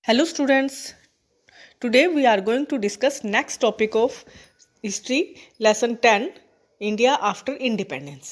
Hello students, today we are going to discuss next topic of history lesson 10 India after independence।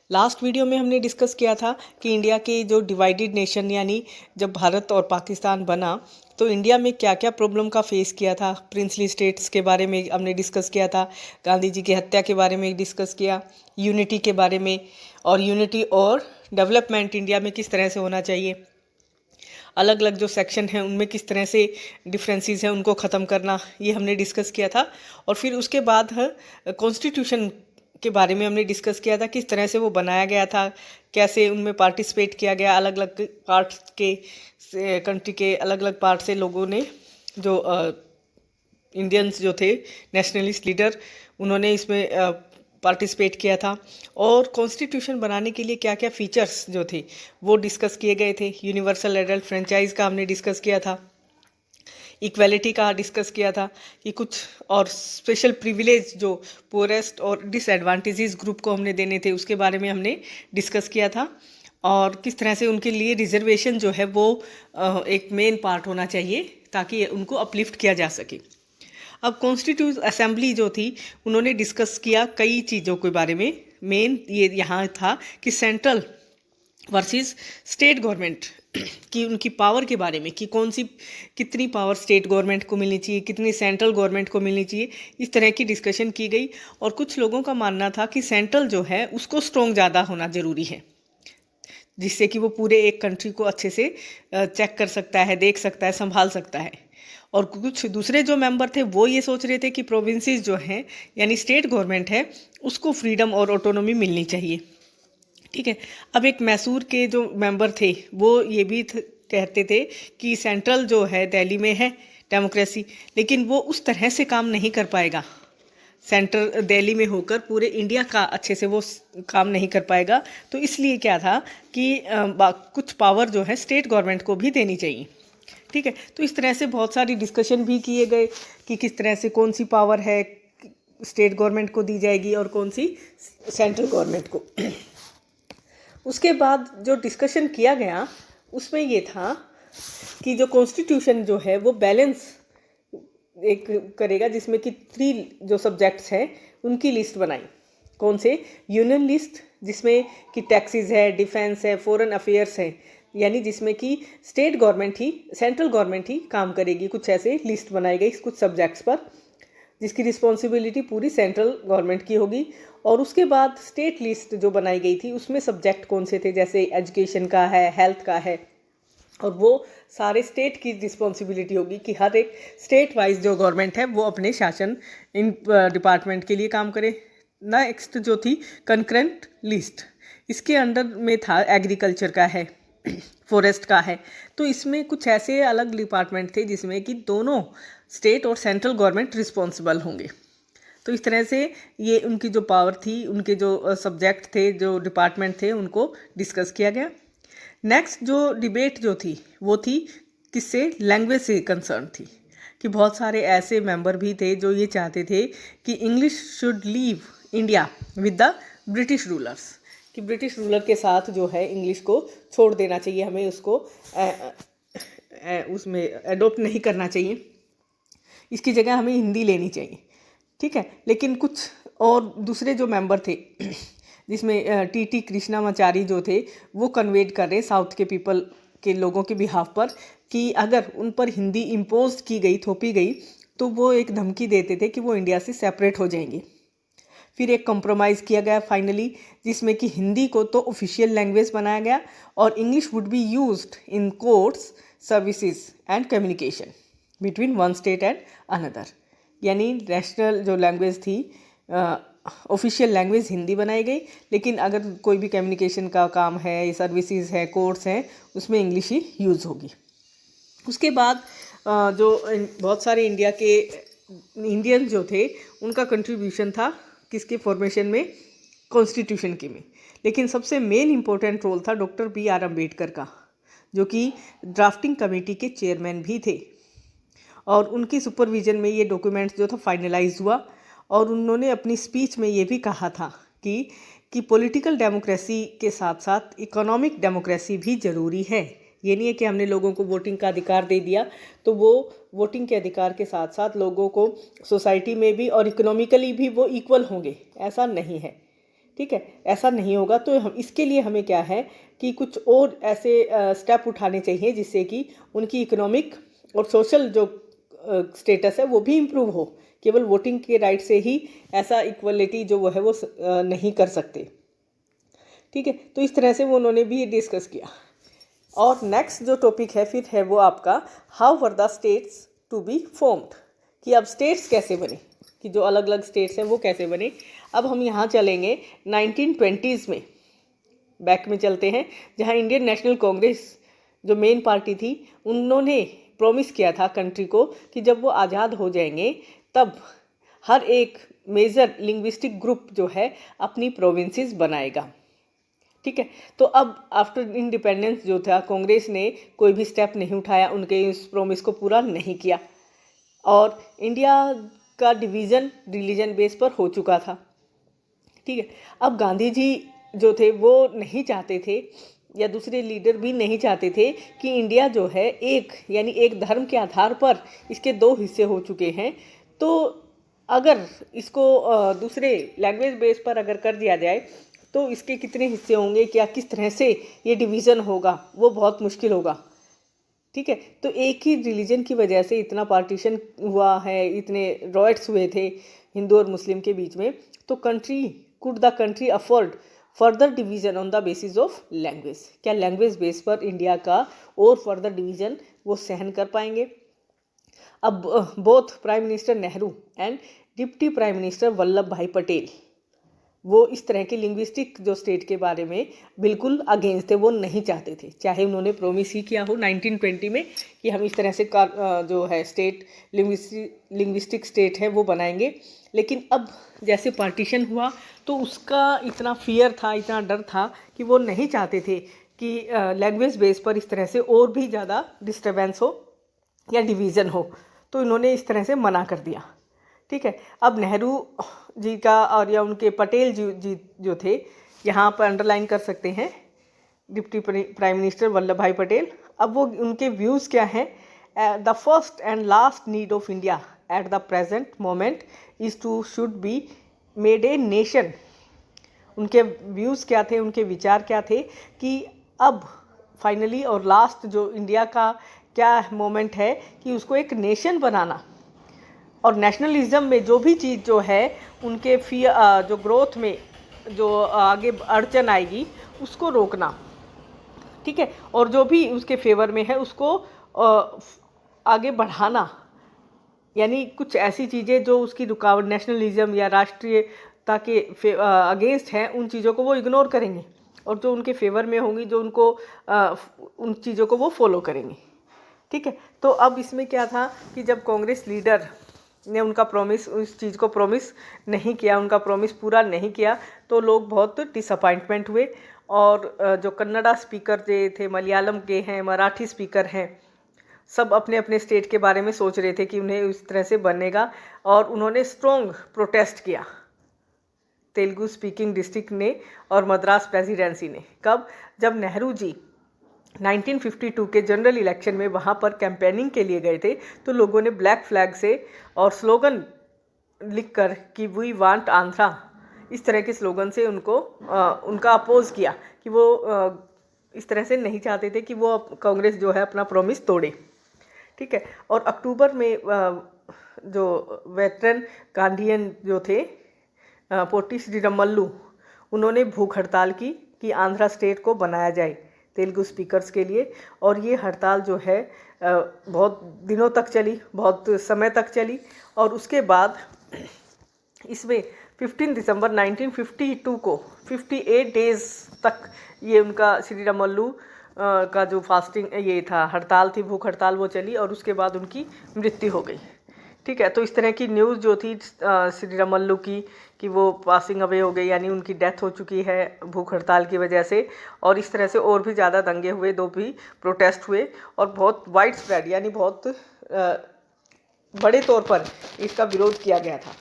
Last video में हमने discuss किया था कि India के जो डिवाइडेड नेशन यानी जब भारत और पाकिस्तान बना तो इंडिया में क्या क्या प्रॉब्लम का फेस किया था। प्रिंसली स्टेट्स के बारे में हमने डिस्कस किया था, गांधी जी की हत्या के बारे में डिस्कस किया, यूनिटी के बारे में, और यूनिटी और डेवलपमेंट इंडिया में किस तरह से होना चाहिए, अलग अलग जो सेक्शन हैं उनमें किस तरह से डिफरेंसेस हैं उनको ख़त्म करना, ये हमने डिस्कस किया था। और फिर उसके बाद कॉन्स्टिट्यूशन के बारे में हमने डिस्कस किया था, किस तरह से वो बनाया गया था, कैसे उनमें पार्टिसिपेट किया गया, अलग अलग पार्ट के कंट्री के अलग अलग पार्ट से लोगों ने, जो इंडियंस जो थे नेशनलिस्ट लीडर, उन्होंने इसमें पार्टिसिपेट किया था। और कॉन्स्टिट्यूशन बनाने के लिए क्या क्या फीचर्स जो थे वो डिस्कस किए गए थे। यूनिवर्सल एडल्ट फ्रेंचाइज का हमने डिस्कस किया था, इक्वालिटी का डिस्कस किया था कि कुछ और स्पेशल प्रिविलेज जो पुअरेस्ट और डिसएडवांटेजेस ग्रुप को हमने देने थे उसके बारे में हमने डिस्कस किया था, और किस तरह से उनके लिए रिजर्वेशन जो है वो एक मेन पार्ट होना चाहिए ताकि उनको अपलिफ्ट किया जा सके। अब कॉन्स्टिट्यूट असेंबली जो थी उन्होंने डिस्कस किया कई चीज़ों के बारे में। मेन ये यहाँ था कि सेंट्रल वर्सेस स्टेट गवर्नमेंट की उनकी पावर के बारे में, कि कौन सी कितनी पावर स्टेट गवर्नमेंट को मिलनी चाहिए, कितनी सेंट्रल गवर्नमेंट को मिलनी चाहिए, इस तरह की डिस्कशन की गई। और कुछ लोगों का मानना था कि सेंट्रल जो है उसको स्ट्रॉन्ग ज़्यादा होना ज़रूरी है, जिससे कि वो पूरे एक कंट्री को अच्छे से चेक कर सकता है, देख सकता है, संभाल सकता है। और कुछ दूसरे जो मेंबर थे वो ये सोच रहे थे कि प्रोविंसेस जो हैं यानी स्टेट गवर्नमेंट है उसको फ्रीडम और ऑटोनॉमी मिलनी चाहिए। ठीक है। अब एक मैसूर के जो मेंबर थे वो ये भी कहते थे कि सेंट्रल जो है दिल्ली में है डेमोक्रेसी, लेकिन वो उस तरह से काम नहीं कर पाएगा, सेंटर दिल्ली में होकर पूरे इंडिया का अच्छे से वो काम नहीं कर पाएगा। तो इसलिए क्या था कि कुछ पावर जो है स्टेट गवर्नमेंट को भी देनी चाहिए। ठीक है। तो इस तरह से बहुत सारी डिस्कशन भी किए गए कि किस तरह से कौन सी पावर है स्टेट गवर्नमेंट को दी जाएगी और कौन सी सेंट्रल गवर्नमेंट को। उसके बाद जो डिस्कशन किया गया उसमें ये था कि जो कॉन्स्टिट्यूशन जो है वो बैलेंस एक करेगा, जिसमें कि 3 जो सब्जेक्ट्स हैं उनकी लिस्ट बनाई। कौन से? यूनियन लिस्ट, जिसमें कि टैक्सेस है, डिफेंस है, फॉरेन अफेयर्स है, यानी जिसमें कि स्टेट गवर्नमेंट ही, सेंट्रल गवर्नमेंट ही काम करेगी। कुछ ऐसे लिस्ट बनाई गई कुछ सब्जेक्ट्स पर जिसकी रिस्पॉन्सिबिलिटी पूरी सेंट्रल गवर्नमेंट की होगी। और उसके बाद स्टेट लिस्ट जो बनाई गई थी उसमें सब्जेक्ट कौन से थे, जैसे एजुकेशन का है, हेल्थ का है, और वो सारे स्टेट की रिस्पॉन्सिबिलिटी होगी कि हर एक स्टेट वाइज जो गवर्नमेंट है वो अपने शासन इन डिपार्टमेंट के लिए काम करे। नेक्स्ट जो थी कंकरेंट लिस्ट, इसके अंडर में था एग्रीकल्चर का है, फॉरेस्ट का है। तो इसमें कुछ ऐसे अलग डिपार्टमेंट थे जिसमें कि दोनों स्टेट और सेंट्रल गवर्नमेंट रिस्पॉन्सिबल होंगे। तो इस तरह से ये उनकी जो पावर थी, उनके जो सब्जेक्ट थे, जो डिपार्टमेंट थे, उनको डिस्कस किया गया। नेक्स्ट जो डिबेट जो थी वो थी किससे? लैंग्वेज से कंसर्न थी, कि बहुत सारे ऐसे मेंबर भी थे जो ये चाहते थे कि English should leave India with the British rulers, कि ब्रिटिश रूलर के साथ जो है इंग्लिश को छोड़ देना चाहिए, हमें उसको उसमें एडोप्ट नहीं करना चाहिए, इसकी जगह हमें हिंदी लेनी चाहिए। ठीक है। लेकिन कुछ और दूसरे जो मेंबर थे जिसमें टी कृष्णामाचारी जो थे वो कन्वेट कर रहे साउथ के पीपल के लोगों के बिहाफ पर कि अगर उन पर हिंदी इम्पोज की गई, थोपी गई, तो वो एक धमकी देते थे कि वो इंडिया से सेपरेट हो जाएंगे। फिर एक कॉम्प्रोमाइज़ किया गया फाइनली, जिसमें कि हिंदी को तो ऑफिशियल लैंग्वेज बनाया गया और English would be used in courts, services and communication between one state and another. यानी नेशनल जो लैंग्वेज थी, ऑफिशियल लैंग्वेज हिंदी बनाई गई, लेकिन अगर कोई भी कम्युनिकेशन का काम है, सर्विसेज है, कोर्ट्स हैं, उसमें इंग्लिश ही यूज़ होगी। उसके बाद जो बहुत सारे इंडिया के इंडियन जो थे उनका कंट्रीब्यूशन था किसके फॉर्मेशन में? कॉन्स्टिट्यूशन के में। लेकिन सबसे मेन इम्पोर्टेंट रोल था डॉक्टर B.R. अम्बेडकर का, जो कि ड्राफ्टिंग कमेटी के चेयरमैन भी थे, और उनकी सुपरविजन में ये डॉक्यूमेंट जो था फाइनलाइज हुआ। और उन्होंने अपनी स्पीच में ये भी कहा था कि पॉलिटिकल डेमोक्रेसी के साथ साथ इकोनॉमिक डेमोक्रेसी भी ज़रूरी है, ये नहीं है कि हमने लोगों को वोटिंग का अधिकार दे दिया तो वो वोटिंग के अधिकार के साथ साथ लोगों को सोसाइटी में भी और इकोनॉमिकली भी वो इक्वल होंगे, ऐसा नहीं है। ठीक है, ऐसा नहीं होगा। तो हम इसके लिए हमें क्या है कि कुछ और ऐसे स्टेप उठाने चाहिए जिससे कि उनकी इकोनॉमिक और सोशल जो स्टेटस है वो भी इम्प्रूव हो। केवल वोटिंग के राइट से ही ऐसा इक्वलिटी जो वो है वो नहीं कर सकते। ठीक है, तो इस तरह से वो उन्होंने भी डिस्कस किया। और नेक्स्ट जो टॉपिक है फिर है वो आपका how were the states to be formed, कि अब स्टेट्स कैसे बने, कि जो अलग अलग स्टेट्स हैं वो कैसे बने। अब हम यहाँ चलेंगे 1920s में, बैक में चलते हैं, जहाँ इंडियन नेशनल कांग्रेस जो मेन पार्टी थी उन्होंने प्रॉमिस किया था कंट्री को कि जब वो आज़ाद हो जाएंगे तब हर एक मेजर लिंग्विस्टिक ग्रुप जो है अपनी प्रोविंसेस बनाएगा। ठीक है, तो अब आफ्टर इंडिपेंडेंस जो था कांग्रेस ने कोई भी स्टेप नहीं उठाया, उनके इस प्रॉमिस को पूरा नहीं किया और इंडिया का डिवीज़न रिलीजन बेस पर हो चुका था। ठीक है, अब गांधी जी जो थे वो नहीं चाहते थे या दूसरे लीडर भी नहीं चाहते थे कि इंडिया जो है एक यानी एक धर्म के आधार पर इसके दो हिस्से हो चुके हैं, तो अगर इसको दूसरे लैंग्वेज बेस पर अगर कर दिया जाए तो इसके कितने हिस्से होंगे, क्या किस तरह से ये डिवीज़न होगा, वो बहुत मुश्किल होगा। ठीक है, तो एक ही रिलीजन की वजह से इतना पार्टीशन हुआ है, इतने रॉयट्स हुए थे हिंदू और मुस्लिम के बीच में, तो could the country afford further division on the basis of language, क्या लैंग्वेज बेस पर इंडिया का और फर्दर डिवीज़न वो सहन कर पाएंगे। अब both prime minister Nehru and deputy prime minister Vallabh भाई पटेल वो इस तरह के लिंग्विस्टिक जो स्टेट के बारे में बिल्कुल अगेंस्ट थे, वो नहीं चाहते थे, चाहे उन्होंने प्रोमिस ही किया हो 1920 में कि हम इस तरह से जो है स्टेट लिंग्विस्टिक स्टेट है वो बनाएंगे। लेकिन अब जैसे पार्टीशन हुआ तो उसका इतना फियर था, इतना डर था कि वो नहीं चाहते थे कि लैंग्वेज बेस पर इस तरह से और भी ज़्यादा डिस्टर्बेंस हो या डिवीज़न हो, तो इन्होंने इस तरह से मना कर दिया। ठीक है, अब नेहरू जी का और या उनके पटेल जी जो थे, यहाँ पर अंडरलाइन कर सकते हैं डिप्टी प्राइम मिनिस्टर वल्लभ भाई पटेल। अब वो उनके व्यूज़ क्या हैं, the first and last need of India at the present moment is to should be made a nation. उनके व्यूज़ क्या थे, उनके विचार क्या थे कि अब फाइनली और लास्ट जो इंडिया का क्या मोमेंट है कि उसको एक नेशन बनाना, और नेशनलिज्म में जो भी चीज़ जो है उनके जो ग्रोथ में जो आगे अड़चन आएगी उसको रोकना। ठीक है, और जो भी उसके फेवर में है उसको आगे बढ़ाना, यानी कुछ ऐसी चीज़ें जो उसकी रुकावट नेशनलिज्म या राष्ट्रीयता के अगेंस्ट हैं उन चीज़ों को वो इग्नोर करेंगे, और जो उनके फेवर में होंगी जो उनको उन चीज़ों को वो फॉलो करेंगे। ठीक है, तो अब इसमें क्या था कि जब कांग्रेस लीडर ने उनका प्रॉमिस, उस चीज़ को प्रॉमिस नहीं किया, उनका प्रॉमिस पूरा नहीं किया, तो लोग बहुत डिसअपॉइंटमेंट हुए। और जो कन्नड़ा स्पीकर थे, मलयालम के हैं, मराठी स्पीकर हैं, सब अपने अपने स्टेट के बारे में सोच रहे थे कि उन्हें इस तरह से बनेगा, और उन्होंने स्ट्रॉन्ग प्रोटेस्ट किया तेलुगु स्पीकिंग डिस्ट्रिक्ट ने और मद्रास प्रेसिडेंसी ने। कब? जब नेहरू जी 1952 के जनरल इलेक्शन में वहाँ पर कैंपेनिंग के लिए गए थे, तो लोगों ने ब्लैक फ्लैग से और स्लोगन लिखकर कि वी वांट आंध्रा, इस तरह के स्लोगन से उनको उनका अपोज किया कि वो इस तरह से नहीं चाहते थे कि वो कांग्रेस जो है अपना प्रॉमिस तोड़े। ठीक है, और अक्टूबर में जो वेटरन गांधीयन जो थे पोटी श्रीरामल्लू, उन्होंने भूख हड़ताल की कि आंध्रा स्टेट को बनाया जाए तेलुगु स्पीकर्स के लिए। और ये हड़ताल जो है बहुत दिनों तक चली, बहुत समय तक चली, और उसके बाद इसमें 15 दिसंबर 1952 को 58 डेज़ तक ये उनका श्रीरामल्लू का जो फास्टिंग ये था, हड़ताल थी, भूख हड़ताल, वो चली, और उसके बाद उनकी मृत्यु हो गई। ठीक है, तो इस तरह की न्यूज़ जो थी श्रीरामल्लू की कि वो पासिंग अवे हो गई, यानी उनकी डेथ हो चुकी है भूख हड़ताल की वजह से। और इस तरह से और भी ज़्यादा दंगे हुए, दो भी प्रोटेस्ट हुए, और बहुत वाइड स्प्रेड यानी बहुत बड़े तौर पर इसका विरोध किया गया था।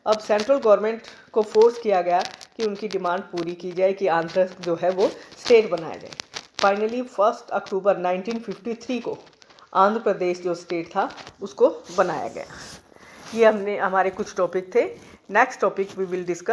अब सेंट्रल गवर्नमेंट को फोर्स किया गया कि उनकी डिमांड पूरी की जाए कि आंध्र जो है वो स्टेट बनाया जाए। फाइनली 1 अक्टूबर 1953 को आंध्र प्रदेश जो स्टेट था उसको बनाया गया। ये हमारे कुछ टॉपिक थे। Next topic we will discuss